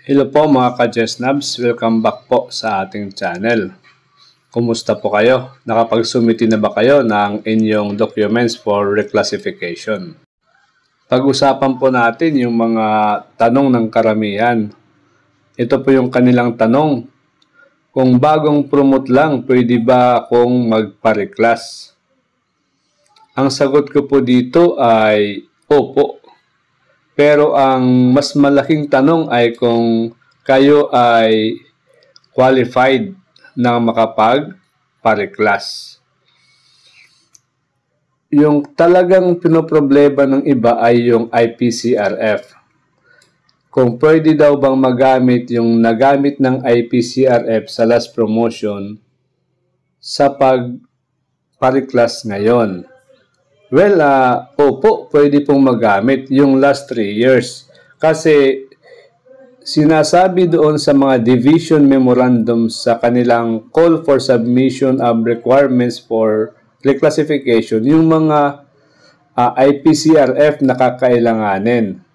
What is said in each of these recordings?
Hello po mga ka-Jesnabs, welcome back po sa ating channel. Kumusta po kayo? Nakapag-submit na ba kayo ng inyong documents for reclassification? Pag-usapan po natin yung mga tanong ng karamihan. Ito po yung kanilang tanong. Kung bagong promote lang, pwede ba akong magpa-reclass? Ang sagot ko po dito ay opo. Pero ang mas malaking tanong ay kung kayo ay qualified na makapag-pa-reclass. Yung talagang pinoproblema ng iba ay yung IPCRF. Kung pwede daw bang magamit yung nagamit ng IPCRF sa last promotion sa pag-pa-reclass ngayon. Well, opo, pwede pong magamit yung last 3 years. Kasi sinasabi doon sa mga division memorandum sa kanilang call for submission of requirements for reclassification, yung mga IPCRF na kakailanganin.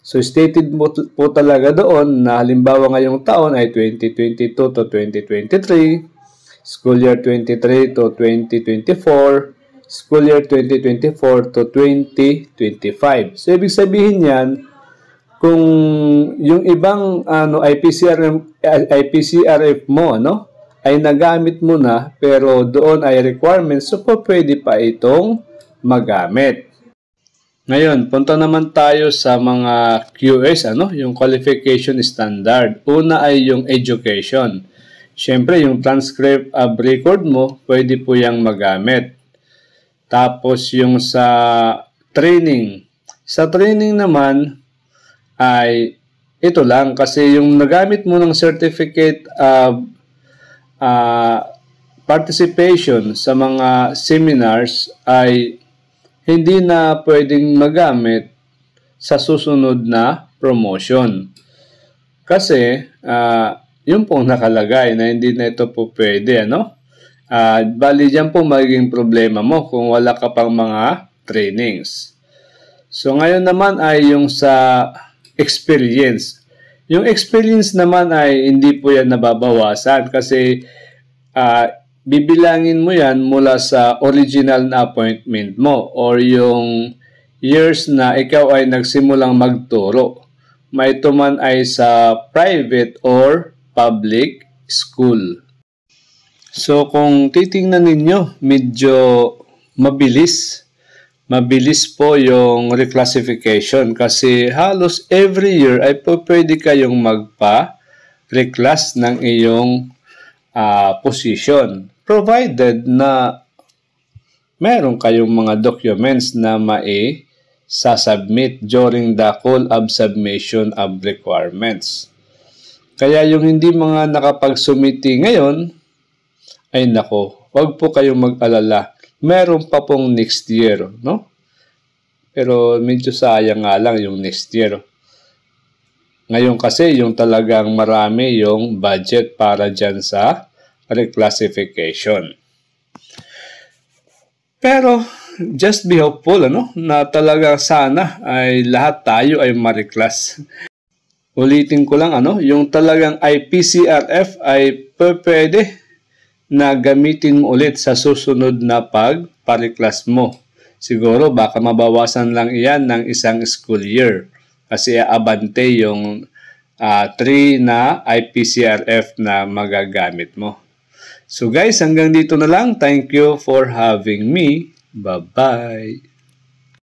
So, stated po talaga doon na halimbawa ngayong taon ay 2022 to 2023, school year 23 to 2024, school year 2024 to 2025. So, ibig sabihin yan, kung yung ibang IPCRF mo ay nagamit mo na, pero doon ay requirements, so pwede pa itong magamit. Ngayon, punta naman tayo sa mga QS, yung qualification standard. Una ay yung education. Siyempre, yung transcript of record mo, pwede po yang magamit. Tapos yung sa training. Sa training naman ay ito lang kasi yung nagamit mo ng certificate of participation sa mga seminars ay hindi na pwedeng magamit sa susunod na promotion. Kasi yun pong nakalagay na hindi na ito po pwede, bali dyan po magiging problema mo kung wala ka pang mga trainings. So, ngayon naman ay yung sa experience. Yung experience naman ay hindi po yan nababawasan kasi bibilangin mo yan mula sa original na appointment mo or yung years na ikaw ay nagsimulang magturo. May ito man ay sa private or public school. So, kung titingnan ninyo, medyo mabilis po yung reclassification kasi halos every year ay pwede kayong magpa-reclass ng iyong position. Provided na meron kayong mga documents na mai-submit during the call of submission of requirements. Kaya yung hindi mga nakapag-sumiti ngayon, ay nako, wag po kayong mag-alala. Meron pa pong next year, Pero medyo sayang nga lang yung next year. Ngayon kasi yung talagang marami yung budget para dyan sa reclassification. Pero just be hopeful, na talaga sana ay lahat tayo ay ma-reclass. Ulitin ko lang, yung talagang IPCRF ay pwede na gamitin mo ulit sa susunod na pag-pa-reclass mo. Siguro baka mabawasan lang iyan ng isang school year kasi abante yung 3 na IPCRF na magagamit mo. So guys, hanggang dito na lang. Thank you for having me. Bye-bye.